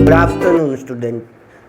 Good afternoon student.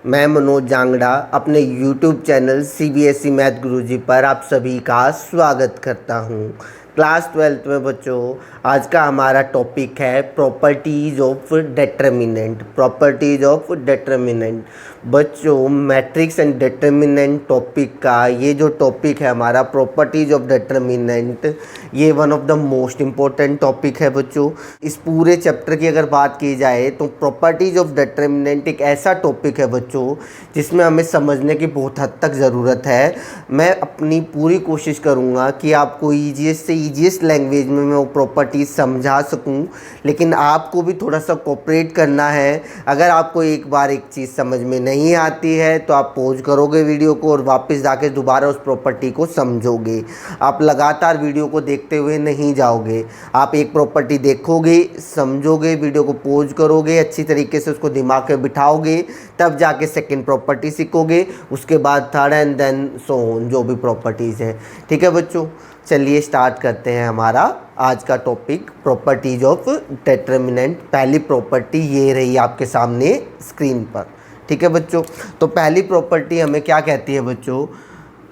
मैं मनोज जांगड़ा अपने YouTube channel CBSE math गुरुजी पर आप सभी का स्वागत करता हूं। क्लास 12th में बच्चों आज का हमारा टॉपिक है properties of determinant. Properties of determinant बच्चों मैट्रिक्स एंड डिटरमिनेंट टॉपिक का ये जो टॉपिक है हमारा प्रॉपर्टीज़ ऑफ डिटरमिनेंट, ये one of the most important topic है बच्चों। इस पूरे चैप्टर की अगर बात की जाए तो प्रॉपर्टीज़ ऑफ डिटरमिनेंट एक ऐसा टॉपिक है बच्चों जिसमें हमें समझने की बहुत हद तक ज़रूरत है। मैं अपनी पूरी कोशिश करूँगा कि आपको ईजीएस्ट से ईजीएस्ट लैंग्वेज में मैं वो प्रॉपर्टीज़ समझा सकूँ, लेकिन आपको भी थोड़ा सा कोऑपरेट करना है। अगर आपको एक बार एक चीज़ समझ में नहीं आती है तो आप पॉज करोगे वीडियो को और वापस जाके दोबारा उस प्रॉपर्टी को समझोगे। आप लगातार वीडियो को देखते हुए नहीं जाओगे, आप एक प्रॉपर्टी देखोगे, समझोगे, वीडियो को पॉज करोगे, अच्छी तरीके से उसको दिमाग में बिठाओगे, तब जाके सेकंड प्रॉपर्टी सीखोगे, उसके बाद third and then so on जो भी प्रॉपर्टीज़ हैं। ठीक है बच्चों, चलिए स्टार्ट करते हैं हमारा आज का टॉपिक प्रॉपर्टीज़ ऑफ डिटरमिनेंट। पहली प्रॉपर्टी ये रही आपके सामने स्क्रीन पर। ठीक है बच्चों, तो पहली प्रॉपर्टी हमें क्या कहती है बच्चों?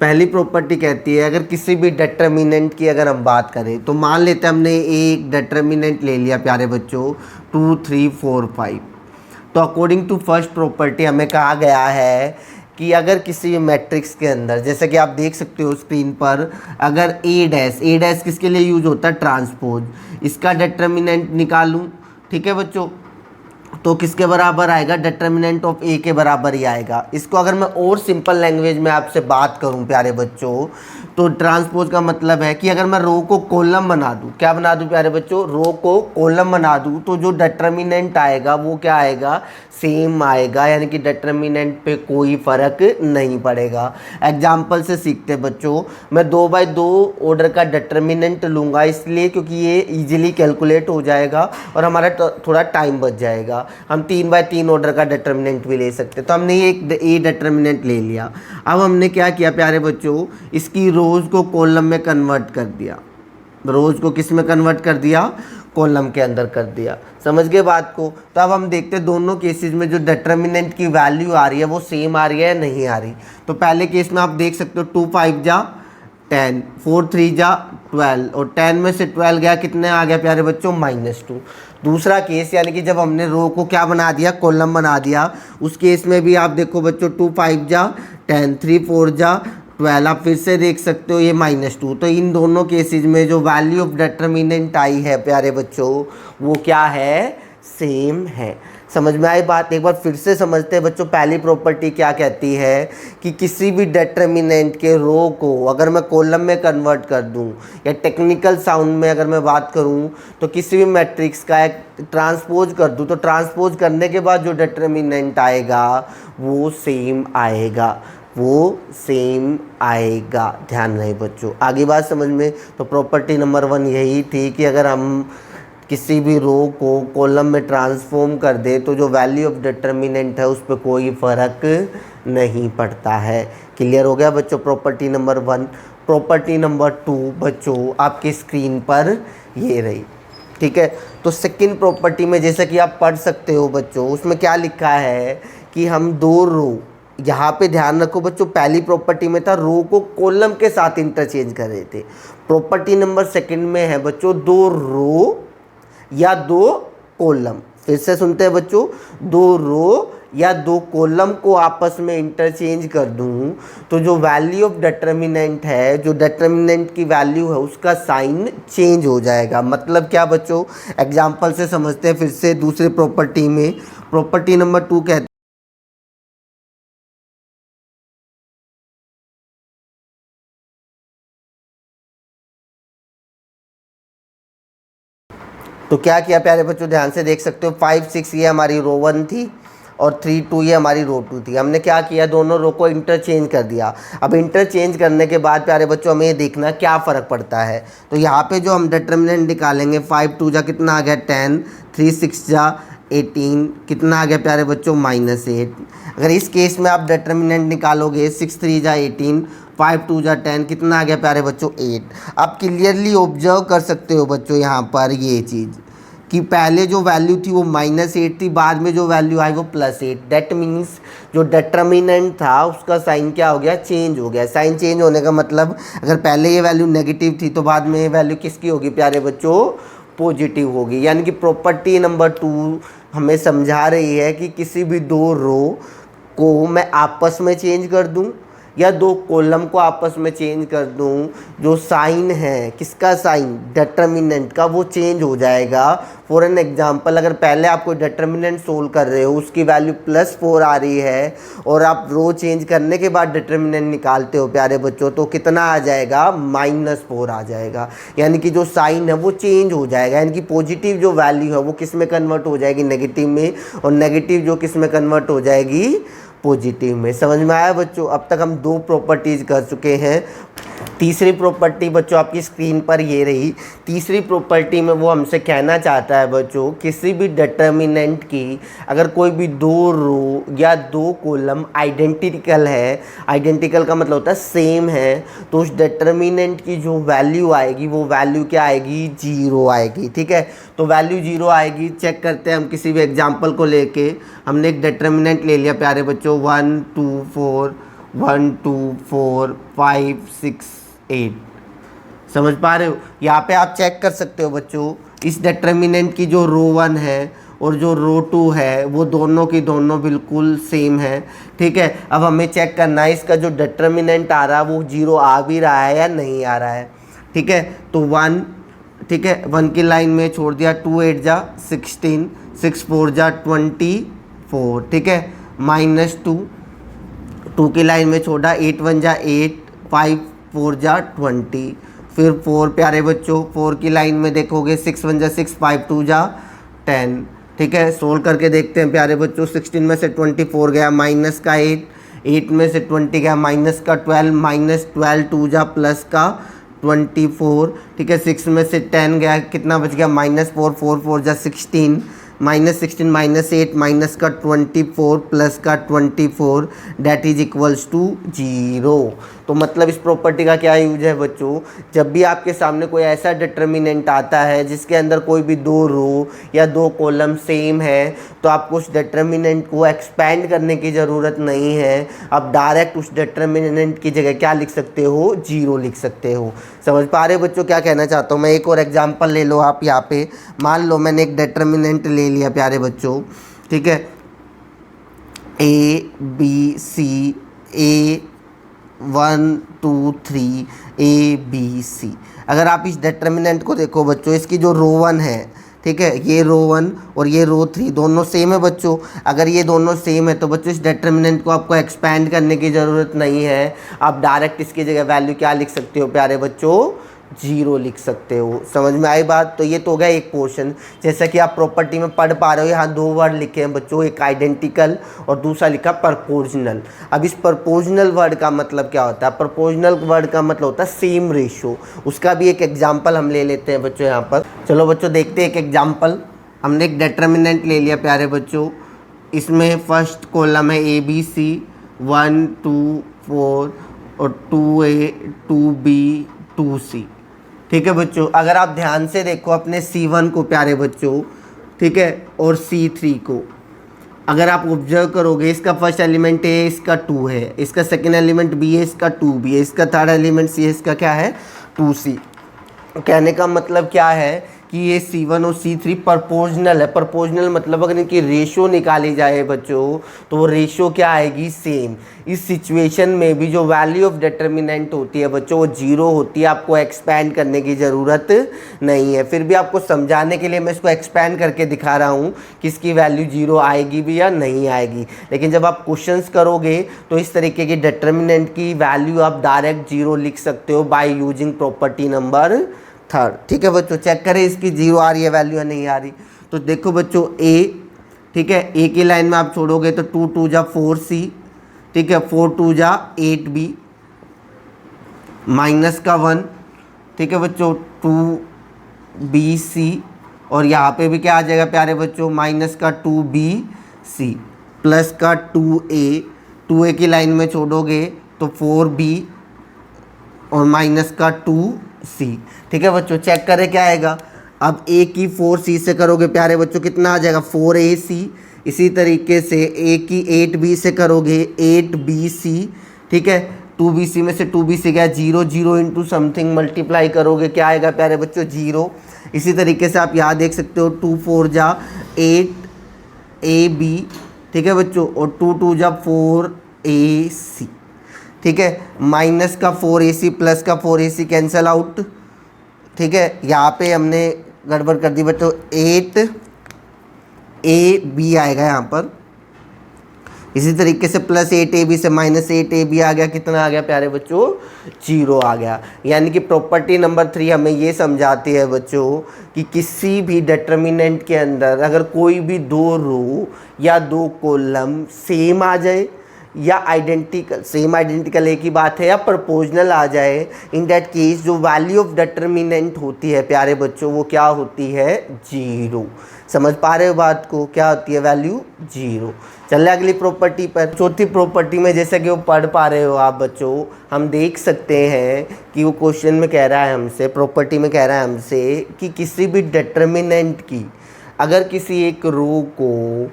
पहली प्रॉपर्टी कहती है अगर किसी भी डिटरमिनेंट की अगर हम बात करें तो मान लेते हैं हमने एक डिटरमिनेंट ले लिया प्यारे बच्चों 2, 3, 4, 5। तो अकॉर्डिंग टू फर्स्ट प्रॉपर्टी हमें कहा गया है कि अगर किसी मैट्रिक्स के अंदर, जैसे कि आप देख सकते हो स्क्रीन पर, अगर ए डैश किसके लिए यूज होता है? ट्रांसपोज। इसका डिटरमिनेंट निकालूं, ठीक है बच्चों, तो किसके बराबर आएगा? डिटरमिनेंट ऑफ ए के बराबर ही आएगा। इसको अगर मैं और सिंपल लैंग्वेज में आपसे बात करूं प्यारे बच्चों, तो ट्रांसपोज का मतलब है कि अगर मैं रो को कॉलम बना दूं, क्या बना दूं प्यारे बच्चों? रो को कॉलम बना दूं, तो जो डिटरमिनेंट आएगा वो क्या आएगा? सेम आएगा, यानी कि डिटरमिनेंट पे कोई फ़र्क नहीं पड़ेगा। एग्जाम्पल से सीखते बच्चों, मैं 2/2 ऑर्डर का डिटरमिनेंट लूँगा इसलिए क्योंकि ये इजीली कैलकुलेट हो जाएगा और हमारा थोड़ा टाइम बच जाएगा। हम 3/3 ऑर्डर का डिटरमिनेंट भी ले सकते, तो हमने ये एक ए डिटरमिनेंट ले लिया। अब हमने क्या किया प्यारे बच्चों? इसकी रोज़ को कॉलम में कन्वर्ट कर दिया। रोज़ को किस में कन्वर्ट कर दिया? कॉलम के अंदर कर दिया। समझ गए बात को? तो अब हम देखते हैं दोनों केसेस में जो डिटरमिनेंट की वैल्यू आ रही है वो सेम आ रही है या नहीं आ रही। तो पहले केस में आप देख सकते हो 2 5 जा 10, 4 3 जा 12, और 10 में से 12 गया, कितने आ गया प्यारे बच्चों? -2। दूसरा केस यानी कि जब हमने रो को क्या बना दिया? कॉलम बना दिया। उस केस में भी आप देखो बच्चों 2 5 जा 10, 3 4 जा 12, आप फिर से देख सकते हो ये -2। तो इन दोनों केसेस में जो वैल्यू ऑफ डिटरमिनेंट आई है प्यारे बच्चों वो क्या है? सेम है। समझ में आई बात? एक बार फिर से समझते हैं बच्चों। पहली प्रॉपर्टी क्या कहती है कि किसी भी डिटरमिनेंट के रो को अगर मैं कॉलम में कन्वर्ट कर दूं, या टेक्निकल साउंड में अगर मैं बात करूं तो किसी भी मैट्रिक्स का एक ट्रांसपोज कर दूं, तो ट्रांसपोज करने के बाद जो डिटरमिनेंट आएगा वो सेम आएगा, वो सेम आएगा। ध्यान रहे बच्चों, आगे बात समझ में। तो प्रॉपर्टी नंबर 1 यही थी कि अगर हम किसी भी रो को कॉलम में ट्रांसफॉर्म कर दे तो जो वैल्यू ऑफ डिटरमिनेंट है उस पर कोई फ़र्क नहीं पड़ता है। क्लियर हो गया बच्चों प्रॉपर्टी नंबर 1। प्रॉपर्टी नंबर 2 बच्चों आपकी स्क्रीन पर ये रही। ठीक है, तो सेकंड प्रॉपर्टी में जैसा कि आप पढ़ सकते हो बच्चों, उसमें क्या लिखा है कि हम दो रो, यहाँ पे ध्यान रखो बच्चों, पहली प्रॉपर्टी में था रो को कॉलम के साथ इंटरचेंज कर रहे थे। प्रॉपर्टी नंबर सेकंड में है बच्चों 2 रो या 2 कॉलम। फिर से सुनते हैं बच्चों, 2 रो या 2 कॉलम को आपस में इंटरचेंज कर दूं तो जो वैल्यू ऑफ डिटरमिनेंट है, जो डिटरमिनेंट की वैल्यू है उसका साइन चेंज हो जाएगा। मतलब क्या बच्चों? एग्जाम्पल से समझते हैं फिर से दूसरे प्रॉपर्टी में। प्रॉपर्टी नंबर 2 कहते तो क्या किया प्यारे बच्चों? ध्यान से देख सकते हो 5 6 ये हमारी रो 1 थी और 3 2 ये हमारी रो 2 थी। हमने क्या किया? दोनों रो को इंटरचेंज कर दिया। अब इंटरचेंज करने के बाद प्यारे बच्चों हमें ये देखना क्या फ़र्क पड़ता है। तो यहाँ पे जो हम डिटरमिनेंट निकालेंगे 5 2 जा कितना आ गया? 10, 3 6 जा 18, कितना आ गया प्यारे बच्चों? -8। अगर इस केस में आप डिटरमिनेंट निकालोगे 6 3 जा 18, 5 2 जा 10, कितना आ गया प्यारे बच्चों? 8। आप क्लियरली ऑब्जर्व कर सकते हो बच्चों यहाँ पर ये चीज़ कि पहले जो वैल्यू थी वो -8 थी, बाद में जो वैल्यू आई वो +8। दैट मीन्स जो डिटर्मिनेंट था उसका साइन क्या हो गया, चेंज हो गया। साइन चेंज होने का मतलब अगर पहले ये वैल्यू नेगेटिव थी तो बाद में ये वैल्यू किसकी होगी प्यारे बच्चों, पॉजिटिव होगी। यानी कि प्रॉपर्टी नंबर 2 हमें समझा रही है कि किसी भी दो रो को मैं आपस में चेंज कर दूं या दो कॉलम को आपस में चेंज कर दूं, जो साइन है किसका, साइन डिटर्मिनेंट का, वो चेंज हो जाएगा। फॉर एन एग्जांपल, अगर पहले आप कोई डिटर्मिनेंट सोल्व कर रहे हो उसकी वैल्यू +4 आ रही है और आप रो चेंज करने के बाद डिटर्मिनेंट निकालते हो प्यारे बच्चों, तो कितना आ जाएगा, -4 आ जाएगा। यानी कि जो साइन है वो चेंज हो जाएगा, यानी कि पॉजिटिव जो वैल्यू है वो किस में कन्वर्ट हो जाएगी, नेगेटिव में, और नेगेटिव जो किस में कन्वर्ट हो जाएगी, पॉजिटिव में। समझ में आया बच्चों? अब तक हम 2 प्रॉपर्टीज़ कर चुके हैं। तीसरी प्रॉपर्टी बच्चों आपकी स्क्रीन पर ये रही। तीसरी प्रॉपर्टी में वो हमसे कहना चाहता है बच्चों, किसी भी डिटर्मिनेंट की अगर कोई भी दो रो या दो कॉलम आइडेंटिकल है, आइडेंटिकल का मतलब होता है सेम है, तो उस डिटर्मिनेंट की जो वैल्यू आएगी वो वैल्यू क्या आएगी, 0 आएगी। ठीक है, तो वैल्यू 0 आएगी। चेक करते हैं हम किसी भी एग्जाम्पल को लेके। हमने एक डिटर्मिनेंट ले लिया प्यारे बच्चों, 1 2 4 1 2 4 5 6 8। समझ पा रहे हो? यहाँ पे आप चेक कर सकते हो बच्चों, इस डिटर्मिनेंट की जो रो 1 है और जो रो 2 है वो दोनों की दोनों बिल्कुल सेम है। ठीक है, अब हमें चेक करना है इसका जो डिटर्मिनेंट आ रहा है वो 0 आ भी रहा है या नहीं आ रहा है। ठीक है, तो 1, ठीक है, 1 की लाइन में छोड़ दिया, 2 8 जा 16, 6 4 जा 24। ठीक है, -2, 2 की लाइन में छोड़ा, 8 1 जा 8, 5 4 जा 20, फिर 4 प्यारे बच्चों, 4 की लाइन में देखोगे, 6 1 जा 6, 5 2 जा 10। ठीक है, सोल्व करके देखते हैं प्यारे बच्चों। 16 में से 24 गया, माइनस का 8, 8 में से 20 गया, माइनस का 12, -12 2 जा प्लस का 24। ठीक है, 6 में से 10 गया, कितना बच गया, -4, 4 4 जा 16, -16 -8 माइनस का 24 प्लस का 24 डेट इज इक्वल्स टू 0। तो मतलब इस प्रॉपर्टी का क्या यूज है बच्चों, जब भी आपके सामने कोई ऐसा डिटर्मिनेंट आता है जिसके अंदर कोई भी दो रो या दो कॉलम सेम है, तो आपको उस डिटर्मिनेंट को एक्सपैंड करने की ज़रूरत नहीं है। आप डायरेक्ट उस डिटर्मिनेंट की जगह क्या लिख सकते हो, 0 लिख सकते हो। समझ पा रहे बच्चों क्या कहना चाहता हूँ मैं? एक और एग्जाम्पल ले लो आप यहाँ पे। मान लो मैंने एक डिटर्मिनेंट ले लिया प्यारे बच्चों, ठीक है, ABC, A1 2 3 ABC। अगर आप इस डिटर्मिनेंट को देखो बच्चों, इसकी जो रो 1 है, ठीक है, ये रो 1 और ये रो 3 दोनों सेम है बच्चों। अगर ये दोनों सेम है तो बच्चों इस डिटर्मिनेंट को आपको एक्सपैंड करने की ज़रूरत नहीं है। आप डायरेक्ट इसकी जगह वैल्यू क्या लिख सकते हो प्यारे बच्चों, 0 लिख सकते हो। समझ में आई बात? तो ये तो हो गया एक पोर्शन। जैसा कि आप प्रॉपर्टी में पढ़ पा रहे हो, यहाँ 2 वर्ड लिखे हैं बच्चों, एक आइडेंटिकल और दूसरा लिखा प्रपोर्शनल। अब इस प्रपोर्शनल वर्ड का मतलब क्या होता है? प्रपोर्शनल वर्ड का मतलब होता है सेम रेशो। उसका भी एक एग्जाम्पल हम ले लेते हैं बच्चों यहाँ पर। चलो बच्चों देखते हैं एक एग्जाम्पल। हमने एक डिटर्मिनेंट ले लिया प्यारे बच्चों, इसमें फर्स्ट कॉलम है ABC 1 2 4 और 2A 2B 2C। ठीक है बच्चों, अगर आप ध्यान से देखो अपने C1 को प्यारे बच्चों, ठीक है, और C3 को अगर आप ऑब्जर्व करोगे, इसका फर्स्ट एलिमेंट A है, इसका 2 है, इसका सेकेंड एलिमेंट B है, इसका 2B है, इसका थर्ड एलिमेंट C है, इसका क्या है, 2C। कहने का मतलब क्या है कि ये C1 और C3 प्रपोर्शनल है। प्रपोर्शनल मतलब अगर इनकी रेशो निकाली जाए बच्चों, तो वो रेशो क्या आएगी, सेम। इस सिचुएशन में भी जो वैल्यू ऑफ डिटर्मिनेंट होती है बच्चों वो 0 होती है। आपको एक्सपैंड करने की ज़रूरत नहीं है। फिर भी आपको समझाने के लिए मैं इसको एक्सपैंड करके दिखा रहा हूँ कि इसकी वैल्यू 0 आएगी भी या नहीं आएगी। लेकिन जब आप क्वेश्चंस करोगे तो इस तरीके की डिटर्मिनेंट की वैल्यू आप डायरेक्ट 0 लिख सकते हो बाय यूजिंग प्रॉपर्टी नंबर 3। ठीक है बच्चों, चेक करें इसकी 0 आ रही है वैल्यू या नहीं आ रही। तो देखो बच्चों A, ठीक है, A की लाइन में आप छोड़ोगे तो 2 2 जा 4C, ठीक है, 4 2 जा 8B, माइनस का 1, ठीक है बच्चों, 2BC, और यहाँ पे भी क्या आ जाएगा प्यारे बच्चों, माइनस का 2BC प्लस का 2A की लाइन में छोड़ोगे तो 4B और माइनस का 2C। ठीक है बच्चों, चेक करें क्या आएगा। अब ए की 4c से करोगे प्यारे बच्चों कितना आ जाएगा 4ac। इसी तरीके से ए की 8b से करोगे 8bc। ठीक है, 2bc में से 2bc गया 0, 0 इंटू समथिंग मल्टीप्लाई करोगे क्या आएगा प्यारे बच्चों 0। इसी तरीके से आप यहाँ देख सकते हो 2 4 जा 8ab। ठीक है बच्चों, और 2 2 जा 4ac। ठीक है, माइनस का 4ac प्लस का 4ac कैंसल आउट। ठीक है, यहाँ पे हमने गड़बड़ कर दी बच्चों, 8ab आएगा यहाँ पर। इसी तरीके से प्लस 8ab से माइनस 8ab आ गया, कितना आ गया प्यारे बच्चों 0 आ गया। यानी कि प्रॉपर्टी नंबर 3 हमें ये समझाती है बच्चों कि किसी भी डिटर्मिनेंट के अंदर अगर कोई भी 2 रो या 2 कॉलम सेम आ जाए या आइडेंटिकल, सेम आइडेंटिकल एक ही बात है, या प्रोपोर्शनल आ जाए, इन दैट केस जो वैल्यू ऑफ डिटर्मिनेंट होती है प्यारे बच्चों वो क्या होती है 0। समझ पा रहे हो बात को, क्या होती है वैल्यू 0। चलिए अगली प्रॉपर्टी पर। चौथी प्रॉपर्टी में जैसे कि वो पढ़ पा रहे हो आप बच्चों, हम देख सकते हैं कि वो क्वेश्चन में कह रहा है हमसे, प्रॉपर्टी में कह रहा है हमसे कि किसी भी डिटर्मिनेंट की अगर किसी एक रो को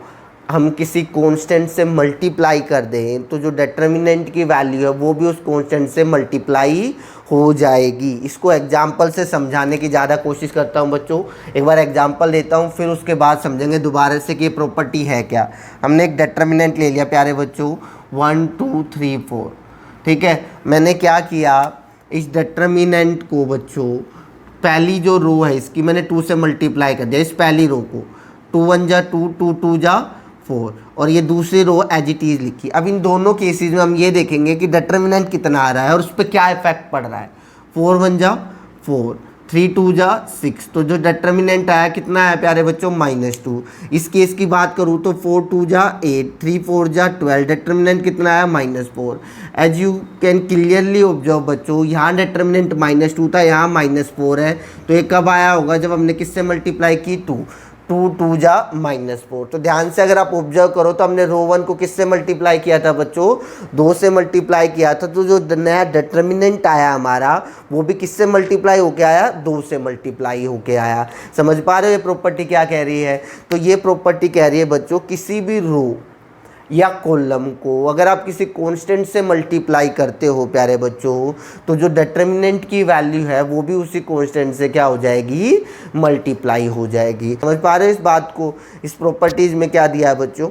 हम किसी कांस्टेंट से मल्टीप्लाई कर दें तो जो डिटर्मिनेंट की वैल्यू है वो भी उस कांस्टेंट से मल्टीप्लाई हो जाएगी। इसको एग्जांपल से समझाने की ज़्यादा कोशिश करता हूं बच्चों। एक बार एग्जांपल देता हूं, फिर उसके बाद समझेंगे दोबारा से कि ये प्रॉपर्टी है क्या। हमने एक डिटर्मिनेंट ले लिया प्यारे बच्चों 1 2 3 4। ठीक है, मैंने क्या किया, इस डिटर्मिनेंट को बच्चों पहली जो रो है इसकी मैंने 2 से मल्टीप्लाई कर दिया, इस पहली रो को 2 1 जा 2 2 2 जा 4, और ये दूसरी रो एज इट इज़ लिखी। अब इन दोनों केसेस में हम ये देखेंगे कि डिटर्मिनेंट कितना आ रहा है और उस पर क्या इफेक्ट पड़ रहा है। 4 1 जा 4, 3 2 जा 6, तो जो डिटर्मिनेंट आया कितना है प्यारे बच्चों -2। इस केस की बात करूँ तो 4 2 जा 8, 3 4 जा 12, डिटर्मिनेंट कितना आया -4। As you can clearly observe बच्चों, यहाँ डिटर्मिनेंट -2 था, यहाँ -4 है, तो ये कब आया होगा जब हमने किससे मल्टीप्लाई की 2 2 जा -4। तो ध्यान से अगर आप ऑब्जर्व करो तो हमने रो 1 को किससे मल्टीप्लाई किया था बच्चों 2 से मल्टीप्लाई किया था, तो जो नया डिटर्मिनेंट आया हमारा वो भी किससे मल्टीप्लाई होके आया 2 से मल्टीप्लाई होके आया। समझ पा रहे हो ये प्रॉपर्टी क्या कह रही है। तो ये प्रॉपर्टी कह रही है बच्चों किसी भी रो या कॉलम को अगर आप किसी कांस्टेंट से मल्टीप्लाई करते हो प्यारे बच्चों तो जो डिटर्मिनेंट की वैल्यू है वो भी उसी कांस्टेंट से क्या हो जाएगी मल्टीप्लाई हो जाएगी। समझ पा रहे हो इस बात को। इस प्रॉपर्टीज़ में क्या दिया है बच्चों,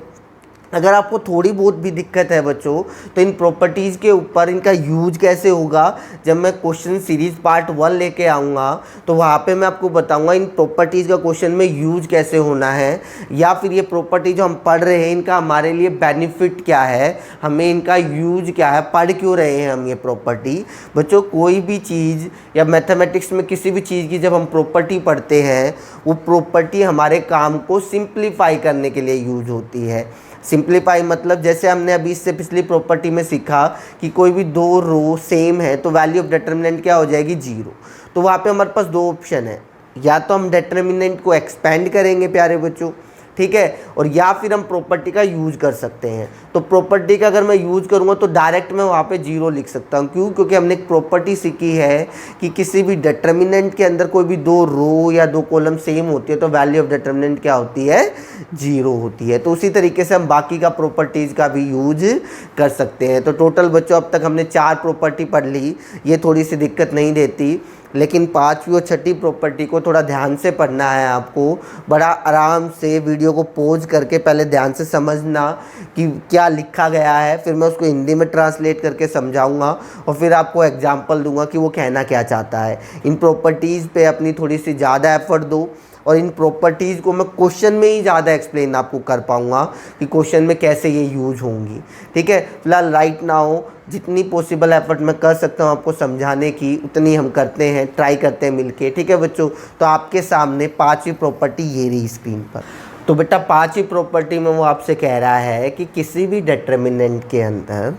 अगर आपको थोड़ी बहुत भी दिक्कत है बच्चों तो इन प्रॉपर्टीज़ के ऊपर इनका यूज कैसे होगा जब मैं क्वेश्चन सीरीज पार्ट 1 लेके आऊँगा तो वहाँ पे मैं आपको बताऊँगा इन प्रॉपर्टीज़ का क्वेश्चन में यूज कैसे होना है, या फिर ये प्रॉपर्टी जो हम पढ़ रहे हैं इनका हमारे लिए बेनिफिट क्या है, हमें इनका यूज क्या है, पढ़ क्यों रहे हैं हम ये प्रॉपर्टी। बच्चों कोई भी चीज़ या मैथमेटिक्स में किसी भी चीज़ की जब हम प्रॉपर्टी पढ़ते हैं वो प्रॉपर्टी हमारे काम को सिंप्लीफाई करने के लिए यूज होती है। सिंप्लीफाई मतलब जैसे हमने अभी इससे पिछली प्रॉपर्टी में सीखा कि कोई भी 2 रो सेम है तो वैल्यू ऑफ डिटर्मिनेंट क्या हो जाएगी 0। तो वहाँ पे हमारे पास 2 ऑप्शन है, या तो हम डिटर्मिनेंट को एक्सपेंड करेंगे प्यारे बच्चों, ठीक है, और या फिर हम प्रॉपर्टी का यूज कर सकते हैं। तो प्रॉपर्टी का अगर मैं यूज करूँगा तो डायरेक्ट मैं वहाँ पे 0 लिख सकता हूँ। क्यों? क्योंकि हमने एक प्रॉपर्टी सीखी है कि किसी भी डिटर्मिनेंट के अंदर कोई भी 2 रो या 2 कॉलम सेम होती है तो वैल्यू ऑफ डिटर्मिनेंट क्या होती है 0 होती है। तो उसी तरीके से हम बाकी का प्रॉपर्टीज़ का भी यूज कर सकते हैं। तो टोटल बच्चों अब तक हमने 4 प्रॉपर्टी पढ़ ली, ये थोड़ी सी दिक्कत नहीं देती, लेकिन 5वीं और 6ठी प्रॉपर्टी को थोड़ा ध्यान से पढ़ना है आपको। बड़ा आराम से वीडियो को पॉज करके पहले ध्यान से समझना कि क्या लिखा गया है, फिर मैं उसको हिंदी में ट्रांसलेट करके समझाऊंगा और फिर आपको एग्जांपल दूंगा कि वो कहना क्या चाहता है। इन प्रॉपर्टीज़ पे अपनी थोड़ी सी ज़्यादा एफर्ट दो और इन प्रॉपर्टीज़ को मैं क्वेश्चन में ही ज़्यादा एक्सप्लेन आपको कर पाऊँगा कि क्वेश्चन में कैसे ये यूज होंगी। ठीक है, फिलहाल राइट नाउ जितनी पॉसिबल एफर्ट मैं कर सकता हूँ आपको समझाने की उतनी हम करते हैं, ट्राई करते हैं मिलके। ठीक है बच्चों, तो आपके सामने 5वीं प्रॉपर्टी ये रही स्क्रीन पर। तो बेटा 5वीं प्रॉपर्टी में वो आपसे कह रहा है कि किसी भी डिटर्मिनेंट के अंदर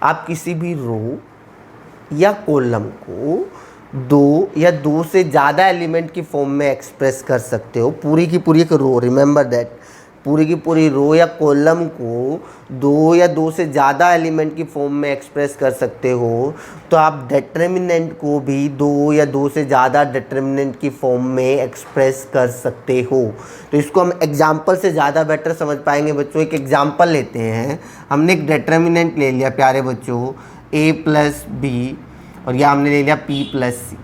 आप किसी भी रो या कॉलम को 2 या 2 से ज़्यादा एलिमेंट की फॉर्म में एक्सप्रेस कर सकते हो। पूरी की पूरी एक रो, रिमेंबर दैट, पूरी की पूरी रो या कॉलम को दो या दो से ज़्यादा एलिमेंट की फॉर्म में एक्सप्रेस कर सकते हो, तो आप डिटर्मिनेंट को भी दो या दो से ज़्यादा डिटर्मिनेंट की फॉर्म में एक्सप्रेस कर सकते हो। तो इसको हम एग्जाम्पल से ज़्यादा बेटर समझ पाएंगे बच्चों। एक एग्जाम्पल लेते हैं। हमने एक डिटर्मिनेंट ले लिया प्यारे बच्चों a प्लस बी, और यह हमने ले लिया p प्लस सी।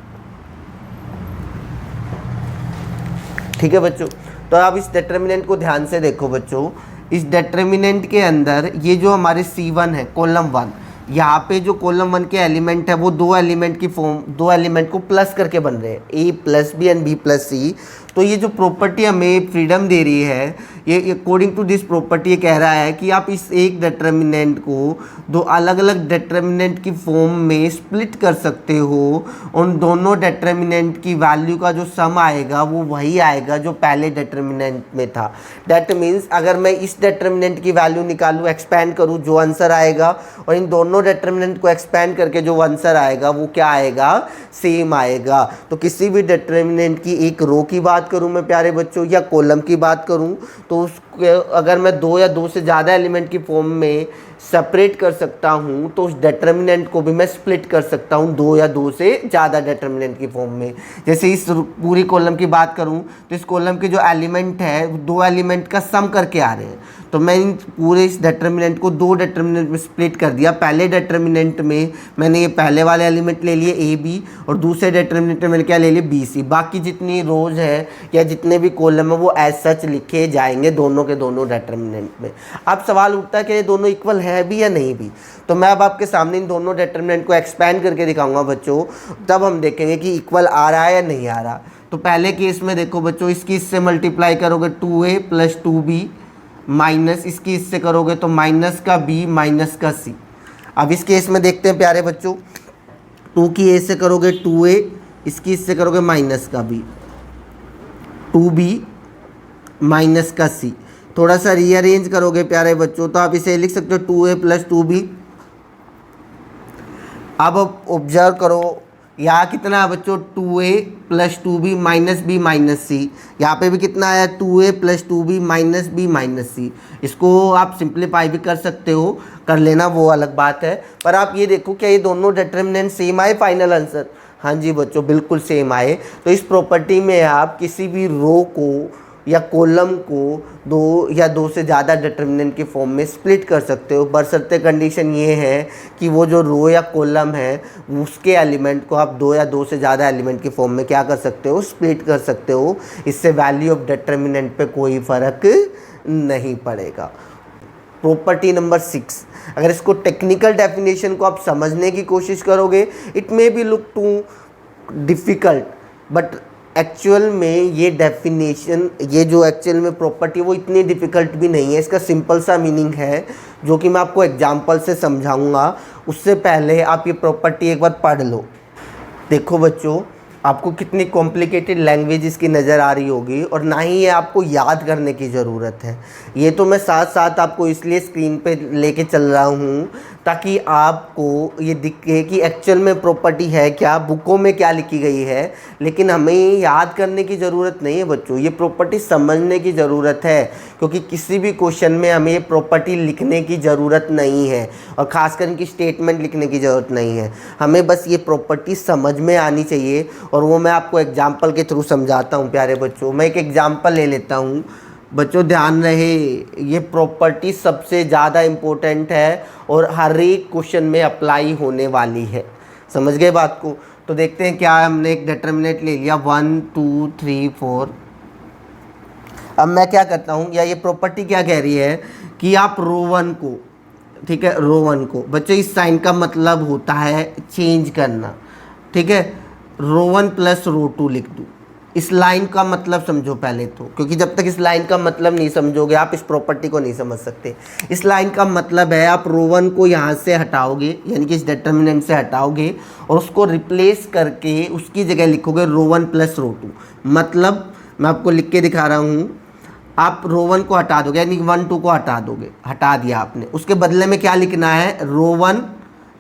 ठीक है बच्चों, तो आप इस डिटर्मिनेंट को ध्यान से देखो बच्चों। इस डिटर्मिनेंट के अंदर ये जो हमारे C1 है कॉलम 1, यहाँ पे जो कॉलम 1 के एलिमेंट है वो दो एलिमेंट की फॉर्म, दो एलिमेंट को प्लस करके बन रहे हैं, a plus b and b plus c. तो ये जो प्रॉपर्टी हमें फ्रीडम दे रही है, ये अकॉर्डिंग टू दिस प्रॉपर्टी ये कह रहा है कि आप इस एक डिटर्मिनेंट को दो अलग अलग डिटर्मिनेंट की फॉर्म में स्प्लिट कर सकते हो। उन दोनों डिटर्मिनेंट की वैल्यू का जो सम आएगा वो वही आएगा जो पहले डिटर्मिनेंट में था। दैट मीन्स अगर मैं इस डिटर्मिनेंट की वैल्यू निकालूँ, एक्सपैंड करूँ, जो आंसर आएगा, और इन दोनों डिटर्मिनेंट को एक्सपैंड करके जो आंसर आएगा वो क्या आएगा, सेम आएगा। तो किसी भी डिटर्मिनेंट की एक रो की बात करूं मैं प्यारे बच्चों या कॉलम की बात करूं, तो उसके अगर मैं दो या दो से ज़्यादा एलिमेंट की फॉर्म में सेपरेट कर सकता हूं, तो उस डिटर्मिनेंट को भी मैं स्प्लिट कर सकता हूं दो या दो से ज़्यादा डिटर्मिनेंट की फॉर्म में। जैसे इस पूरी कॉलम की बात करूं तो इस कॉलम के जो एलिमेंट है दो एलिमेंट का सम करके आ रहे हैं, तो मैं इन पूरे इस डिटर्मिनेंट को दो डिटर्मिनेंट में स्प्लिट कर दिया। पहले डिटर्मिनेंट में मैंने ये पहले वाले एलिमेंट ले लिए ए बी, और दूसरे डिटर्मिनेंट में मैंने क्या ले लिए बी सी। बाकी जितनी रोज है या जितने भी कॉलम है वो एज सच लिखे जाएंगे दोनों के दोनों डिटर्मिनेंट में। अब सवाल उठता है कि ये दोनों इक्वल है भी या नहीं भी, तो मैं अब आपके सामने इन दोनों डिटर्मिनेंट को एक्सपैंड करके दिखाऊंगा बच्चों, तब हम देखेंगे कि इक्वल आ रहा है या नहीं आ रहा। तो पहले केस में देखो बच्चों, इसकी इससे मल्टीप्लाई करोगे 2a प्लस 2b माइनस इसकी इससे करोगे तो माइनस का b माइनस का c। अब इस केस में देखते हैं प्यारे बच्चों, 2 की a से करोगे 2a, इसकी इससे करोगे माइनस का b, 2b माइनस का c। थोड़ा सा रीअरेंज करोगे प्यारे बच्चों तो आप इसे लिख सकते हो 2a प्लस 2b। अब ऑब्जर्व करो यहाँ कितना है बच्चों, 2a plus 2b minus b minus c. यहाँ पे भी कितना आया, 2a plus 2b minus b minus c. इसको आप सिंप्लीफाई भी कर सकते हो, कर लेना वो अलग बात है। पर आप ये देखो क्या ये दोनों डिटर्मिनेंट सेम आए फाइनल आंसर? हाँ जी बच्चों, बिल्कुल सेम आए। तो इस प्रॉपर्टी में आप किसी भी रो को या कॉलम को दो या दो से ज़्यादा डिटर्मिनेंट की फॉर्म में स्प्लिट कर सकते हो, बशर्ते कंडीशन ये है कि वो जो रो या कॉलम है उसके एलिमेंट को आप दो या दो से ज़्यादा एलिमेंट की फॉर्म में क्या कर सकते हो, स्प्लिट कर सकते हो। इससे वैल्यू ऑफ डिटर्मिनेंट पे कोई फ़र्क नहीं पड़ेगा। प्रॉपर्टी नंबर 6, अगर इसको टेक्निकल डेफिनेशन को आप समझने की कोशिश करोगे, it may be look too difficult, but actual में ये डेफिनेशन, ये जो एक्चुअल में प्रॉपर्टी वो इतनी डिफ़िकल्ट भी नहीं है। इसका सिंपल सा मीनिंग है जो कि मैं आपको एग्जांपल से समझाऊंगा। उससे पहले आप ये प्रॉपर्टी एक बार पढ़ लो। देखो बच्चों, आपको कितनी कॉम्प्लिकेटेड लैंग्वेज इसकी नज़र आ रही होगी, और ना ही ये आपको याद करने की ज़रूरत है। ये तो मैं साथ साथ आपको इसलिए स्क्रीन पे लेके चल रहा हूँ ताकि आपको ये दिखे कि एक्चुअल में प्रॉपर्टी है क्या, बुकों में क्या लिखी गई है। लेकिन हमें याद करने की ज़रूरत नहीं है बच्चों, ये प्रॉपर्टी समझने की ज़रूरत है, क्योंकि किसी भी क्वेश्चन में हमें ये प्रॉपर्टी लिखने की ज़रूरत नहीं है, और ख़ासकर इनकी स्टेटमेंट लिखने की ज़रूरत नहीं है। हमें बस ये प्रॉपर्टी समझ में आनी चाहिए, और वो मैं आपको एग्जाम्पल के थ्रू समझाता हूँ प्यारे बच्चों। मैं एक एग्जाम्पल ले लेता हूँ बच्चों, ध्यान रहे, ये प्रॉपर्टी सबसे ज़्यादा इम्पोर्टेंट है और हर एक क्वेश्चन में अप्लाई होने वाली है। समझ गए बात को? तो देखते हैं क्या है। हमने एक डिटर्मिनेंट ले लिया 1 2 3 4। अब मैं क्या करता हूँ, या ये प्रॉपर्टी क्या कह रही है कि आप रो 1 को, ठीक है, रो 1 को बच्चों इस साइन का मतलब होता है चेंज करना, ठीक है। रो 1 प्लस रो 2 लिख दूँ। इस लाइन का मतलब समझो पहले तो, क्योंकि जब तक इस लाइन का मतलब नहीं समझोगे आप इस प्रॉपर्टी को नहीं समझ सकते। इस लाइन का मतलब है आप रो 1 को यहाँ से हटाओगे, यानी कि इस डिटर्मिनेंट से हटाओगे, और उसको रिप्लेस करके उसकी जगह लिखोगे रो 1 प्लस रो 2। मतलब मैं आपको लिख के दिखा रहा हूँ, आप रो 1 को हटा दोगे, यानी 1 2 को हटा दोगे, हटा दिया आपने। उसके बदले में क्या लिखना है, रो 1,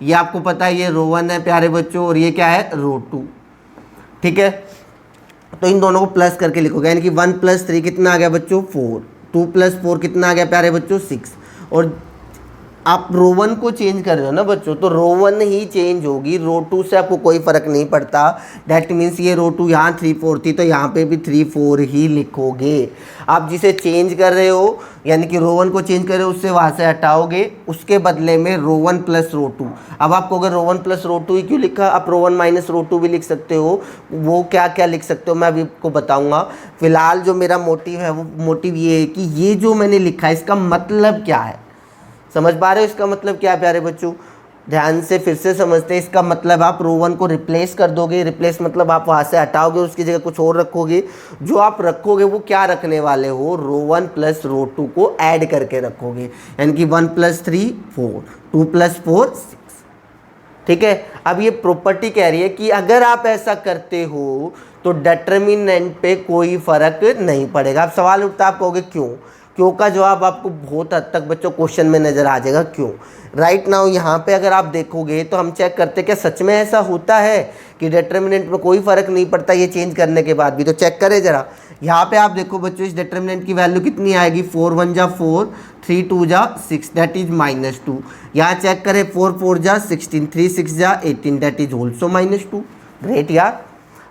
ये आपको पता है ये रो 1 है प्यारे बच्चों, और ये क्या है, रो 2, ठीक है। तो इन दोनों को प्लस करके लिखोगे, यानी कि 1 + 3 कितना आ गया बच्चों, 4। 2+4 कितना आ गया प्यारे बच्चों 6। और आप रो 1 को चेंज कर रहे हो ना बच्चों, तो रो 1 ही चेंज होगी, रो 2 से आपको कोई फ़र्क नहीं पड़ता। डैट मीन्स ये रो 2 यहाँ 3 4 थी तो यहाँ पे भी 3 4 ही लिखोगे। आप जिसे चेंज कर रहे हो यानी कि रो 1 को चेंज कर रहे हो उससे वहाँ से हटाओगे, उसके बदले में रो 1 प्लस रो 2। अब आपको अगर रो 1 प्लस रो 2 ही क्यों लिखा, आप रो 1 माइनस रो 2 भी लिख सकते हो। वो क्या क्या लिख सकते हो मैं अभी आपको बताऊँगा। फिलहाल जो मेरा मोटिव है वो मोटिव ये है कि ये जो मैंने लिखा है इसका मतलब क्या है, समझ पा रहे हो इसका मतलब क्या है प्यारे बच्चों। ध्यान से फिर से समझते हैं। इसका मतलब आप रो 1 को रिप्लेस कर दोगे, रिप्लेस मतलब आप वहाँ से हटाओगे, उसकी जगह कुछ और रखोगे। जो आप रखोगे वो क्या रखने वाले हो, रो 1 प्लस रो 2 को ऐड करके रखोगे, यानी कि 1 + 3 4, 2 + 4 6। ठीक है। अब ये प्रॉपर्टी कह रही है कि अगर आप ऐसा करते हो तो डिटर्मिनेंट पे कोई फ़र्क नहीं पड़ेगा। अब सवाल उठता है, आप कहोगे क्यों। क्यों का जवाब आपको बहुत हद तक बच्चों क्वेश्चन में नज़र आ जाएगा क्यों। राइट नाउ यहाँ पे अगर आप देखोगे तो हम चेक करते क्या सच में ऐसा होता है कि डिटर्मिनेंट में कोई फ़र्क नहीं पड़ता ये चेंज करने के बाद भी। तो चेक करें ज़रा। यहाँ पे आप देखो बच्चों इस डिटर्मिनेंट की वैल्यू कितनी आएगी, 4 1 जा 4, 3 2 जा 6 दैट इज -2। यहाँ चेक करें 4 4 जा 16, 3 6 जा 18 दैट इज ऑल्सो -2। ग्रेट यार,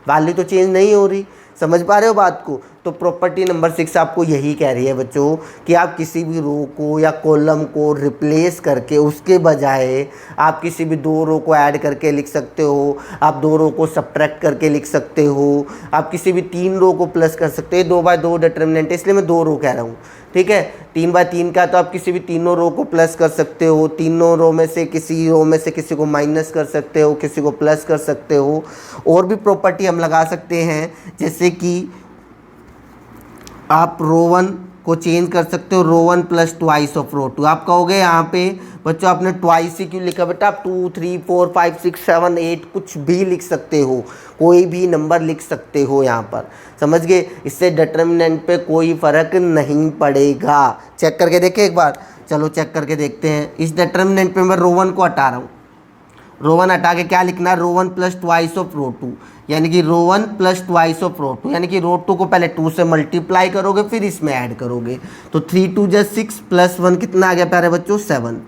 वैल्यू तो चेंज नहीं हो रही। समझ पा रहे हो बात को। तो प्रॉपर्टी नंबर 6 आपको यही कह रही है बच्चों कि आप किसी भी रो को या कॉलम को रिप्लेस करके उसके बजाय आप किसी भी 2 रो को ऐड करके लिख सकते हो, आप 2 रो को सब्ट्रैक्ट करके लिख सकते हो, आप किसी भी 3 रो को प्लस कर सकते हो। 2/2 डिटर्मिनेंट है इसलिए मैं 2 रो कह रहा हूँ। ठीक है। 3/3 का तो आप किसी भी तीनों रो को प्लस कर सकते हो, तीनों रो में से किसी रो में से किसी को माइनस कर सकते हो, किसी को प्लस कर सकते हो। और भी प्रॉपर्टी हम लगा सकते हैं जैसे कि आप रो 1 को चेंज कर सकते हो, रो 1 + ट्वाइस ऑफ रो 2। आप कहोगे यहाँ पे बच्चों आपने ट्वाइस ही क्यों लिखा, बेटा आप 2 3 4 5 6 7 8 कुछ भी लिख सकते हो, कोई भी नंबर लिख सकते हो यहाँ पर। समझ गए। इससे डिटर्मिनेंट पे कोई फ़र्क नहीं पड़ेगा। चेक करके देखें एक बार। चलो चेक करके देखते हैं। इस डिटर्मिनेंट पे मैं रो 1 को हटा रहा हूँ। रो 1 हटा के क्या लिखना है, रो 1 + ट्वाइस ऑफ रो 2, यानी कि रो 1 + ट्वाइस ऑफ रो 2, यानी कि रो 2 को पहले 2 से मल्टीप्लाई करोगे फिर इसमें ऐड करोगे। तो 3 2 जा 6 + 1 कितना आ गया प्यारे बच्चों 7।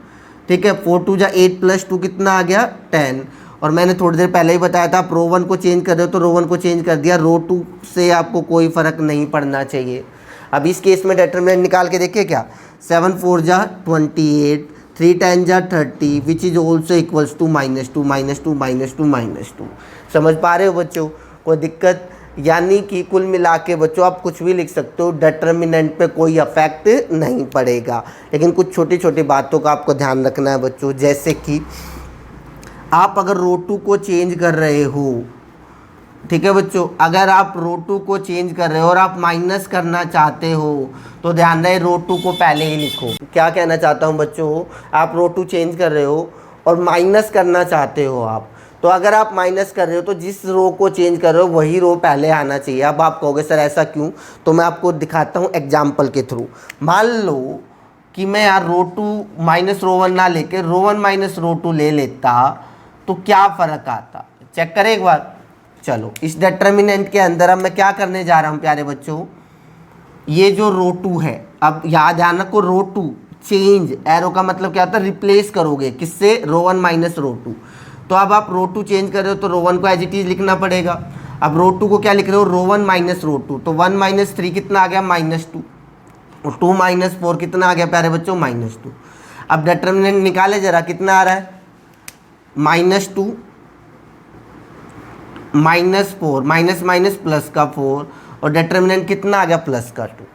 ठीक है। 4 2 जा 8 + 2 कितना आ गया 10। और मैंने थोड़ी देर पहले ही बताया था आप रो 1 को चेंज कर रहे हो तो रो 1 को चेंज कर दिया, रो 2 से आपको कोई फ़र्क नहीं पड़ना चाहिए। अब इस केस में डिटर्मिनेंट निकाल के देखिए क्या, 7 4 जा 28, 3 10 जा 30 which is also equals to -2 -2 -2 -2। समझ पा रहे हो बच्चों, कोई दिक्कत। यानी कि कुल मिला के बच्चों आप कुछ भी लिख सकते हो, डिटर्मिनेंट पे कोई अफेक्ट नहीं पड़ेगा। लेकिन कुछ छोटी छोटी बातों का आपको ध्यान रखना है बच्चों, जैसे कि आप अगर रो 2 को चेंज कर रहे हो, ठीक है बच्चों, अगर आप रो 2 को चेंज कर रहे हो और आप माइनस करना चाहते हो तो ध्यान रहे रो 2 को पहले ही लिखो। क्या कहना चाहता हूँ बच्चों, आप रो 2 चेंज कर रहे हो और माइनस करना चाहते हो आप, तो अगर आप माइनस कर रहे हो तो जिस रो को चेंज कर रहे हो वही रो पहले आना चाहिए। अब आप कहोगे सर ऐसा क्यों, तो मैं आपको दिखाता हूँ एग्जाम्पल के थ्रू। मान लो कि मैं यार रो 2 माइनस रो 1 ना लेके रो 1 माइनस रो 2 ले लेता तो क्या फ़र्क आता। चेक करें एक बार। चलो इस डिटर्मिनेंट के अंदर अब मैं क्या करने जा रहा हूँ प्यारे बच्चों, ये जो रो 2 है, अब याद ध्यान रखो रो 2 चेंज, एरो का मतलब क्या होता है, रिप्लेस करोगे किससे, रो 1 माइनस रो 2। तो अब आप रो 2 चेंज कर रहे हो तो रो 1 को एज इट इज लिखना पड़ेगा। अब रो 2 को क्या लिख रहे हो, रो 1 माइनस रो 2, तो 1 - 3 कितना आ गया -2, और 2 - 4 कितना आ गया प्यारे बच्चों -2। अब डिटर्मिनेंट निकाले जरा, कितना आ रहा है -2 -4, माइनस माइनस प्लस का 4, और डिटर्मिनेंट कितना आ गया +2।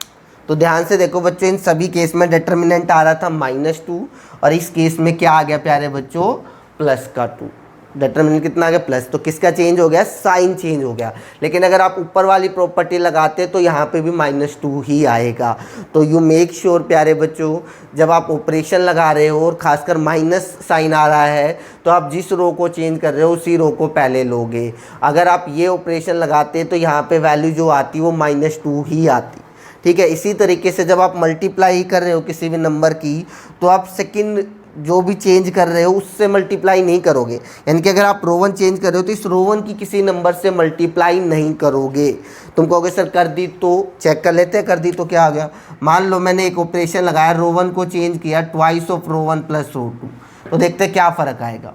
तो ध्यान से देखो बच्चों, इन सभी केस में डिटर्मिनेंट आ रहा था -2 और इस केस में क्या आ गया प्यारे बच्चों +2। डिटर्मिनेंट कितना आ गया प्लस, तो किसका चेंज हो गया, साइन चेंज हो गया। लेकिन अगर आप ऊपर वाली प्रॉपर्टी लगाते तो यहाँ पे भी -2 ही आएगा। तो यू मेक श्योर प्यारे बच्चों, जब आप ऑपरेशन लगा रहे हो और खासकर माइनस साइन आ रहा है तो आप जिस रो को चेंज कर रहे हो उसी रो को पहले लोगे। अगर आप ये ऑपरेशन लगाते तो यहाँ पे वैल्यू जो आती वो -2 ही आती। ठीक है। इसी तरीके से जब आप मल्टीप्लाई कर रहे हो किसी भी नंबर की तो आप सेकंड जो भी चेंज कर रहे हो उससे मल्टीप्लाई नहीं करोगे। यानी कि अगर आप रो 1 चेंज कर रहे हो तो इस रो 1 की किसी नंबर से मल्टीप्लाई नहीं करोगे। तुम कहोगे सर कर दी, तो चेक कर लेते हैं, कर दी तो क्या आ गया। मान लो मैंने एक ऑपरेशन लगाया, रो 1 को चेंज किया twice of row 1 plus row 2, तो देखते हैं क्या फ़र्क आएगा।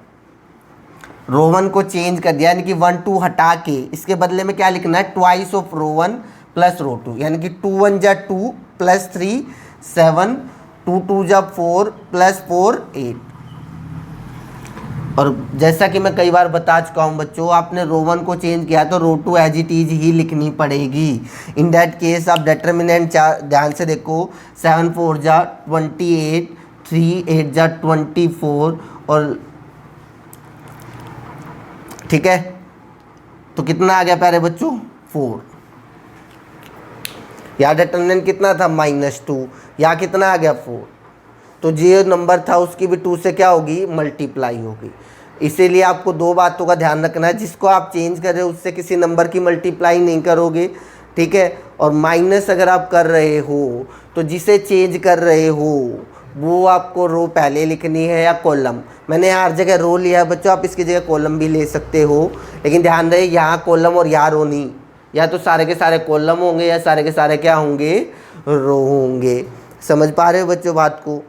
रो 1 को चेंज कर दिया, यानी कि 1 2 हटा के इसके बदले में क्या लिखना है, twice of row 1 plus row 2, यानी कि 2 1 जा 2 प्लस 3 7, 2 2 जा 4 प्लस 4 8। और जैसा कि मैं कई बार बता चुका हूँ बच्चों, आपने रो 1 को चेंज किया तो रो 2 एज इट इज ही लिखनी पड़ेगी। इन दैट केस आप डिटर्मिनेंट ध्यान से देखो, 7 4 जा 28, 3 8 जा 24 और ठीक है, तो कितना आ गया प्यारे बच्चों, 4। या डिटर्मिनेंट कितना था, -2, या कितना आ गया 4। तो जो नंबर था उसकी भी 2 से क्या होगी, मल्टीप्लाई होगी। इसीलिए आपको दो बातों का ध्यान रखना है, जिसको आप चेंज कर रहे हो उससे किसी नंबर की मल्टीप्लाई नहीं करोगे, ठीक है। और माइनस अगर आप कर रहे हो तो जिसे चेंज कर रहे हो वो आपको रो पहले लिखनी है या कॉलम। मैंने हर जगह रो लिया है बच्चों, आप इसकी जगह कॉलम भी ले सकते हो, लेकिन ध्यान रहे यहाँ कॉलम और यहाँ रो नहीं, या तो सारे के सारे कॉलम होंगे या सारे के सारे क्या होंगे, रो होंगे। समझ पा रहे हो बच्चों बात को।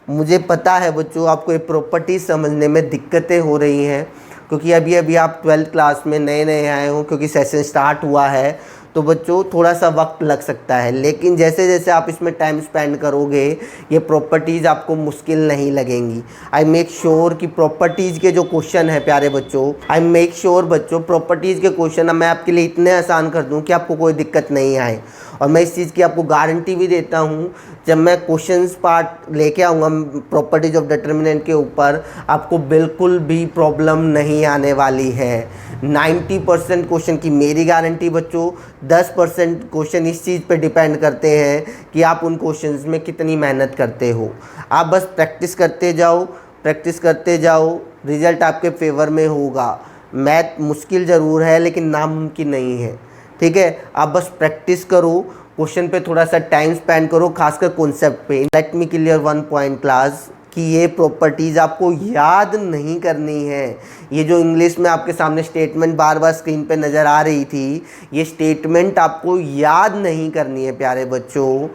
मुझे पता है बच्चों आपको ये प्रॉपर्टी समझने में दिक्कतें हो रही हैं, क्योंकि अभी अभी आप 12th क्लास में नए नए आए हो, क्योंकि सेशन स्टार्ट हुआ है, तो बच्चों थोड़ा सा वक्त लग सकता है, लेकिन जैसे जैसे आप इसमें टाइम स्पेंड करोगे ये प्रॉपर्टीज़ आपको मुश्किल नहीं लगेंगी। आई मेक श्योर कि प्रॉपर्टीज़ के जो क्वेश्चन है प्यारे बच्चों, आई मेक श्योर बच्चों प्रॉपर्टीज़ के क्वेश्चन मैं आपके लिए इतने आसान कर दूं कि आपको कोई दिक्कत नहीं आए। और मैं इस चीज़ की आपको गारंटी भी देता हूँ, जब मैं क्वेश्चंस पार्ट लेके आऊँगा प्रॉपर्टीज ऑफ डिटर्मिनेंट के ऊपर, आपको बिल्कुल भी प्रॉब्लम नहीं आने वाली है। 90% क्वेश्चन की मेरी गारंटी बच्चों, 10% क्वेश्चन इस चीज़ पे डिपेंड करते हैं कि आप उन क्वेश्चंस में कितनी मेहनत करते हो। आप बस प्रैक्टिस करते जाओ, प्रैक्टिस करते जाओ, रिजल्ट आपके फेवर में होगा। मैथ मुश्किल ज़रूर है लेकिन नामुमकिन नहीं है, ठीक है। आप बस प्रैक्टिस करो, क्वेश्चन पे थोड़ा सा टाइम स्पेंड करो, खासकर कॉन्सेप्ट पे। Let me clear one point class कि ये प्रॉपर्टीज़ आपको याद नहीं करनी है। ये जो इंग्लिश में आपके सामने स्टेटमेंट बार बार स्क्रीन पे नज़र आ रही थी, ये स्टेटमेंट आपको याद नहीं करनी है प्यारे बच्चों,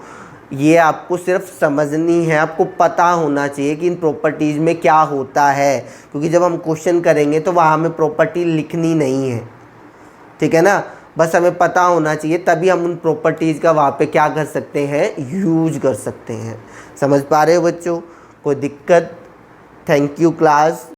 ये आपको सिर्फ समझनी है। आपको पता होना चाहिए कि इन प्रॉपर्टीज़ में क्या होता है, क्योंकि जब हम क्वेश्चन करेंगे तो वहाँ हमें प्रॉपर्टी लिखनी नहीं है, ठीक है ना। बस हमें पता होना चाहिए, तभी हम उन प्रॉपर्टीज़ का वहाँ पे क्या कर सकते हैं, यूज कर सकते हैं। समझ पा रहे हो बच्चों, कोई दिक्कत? Thank you class.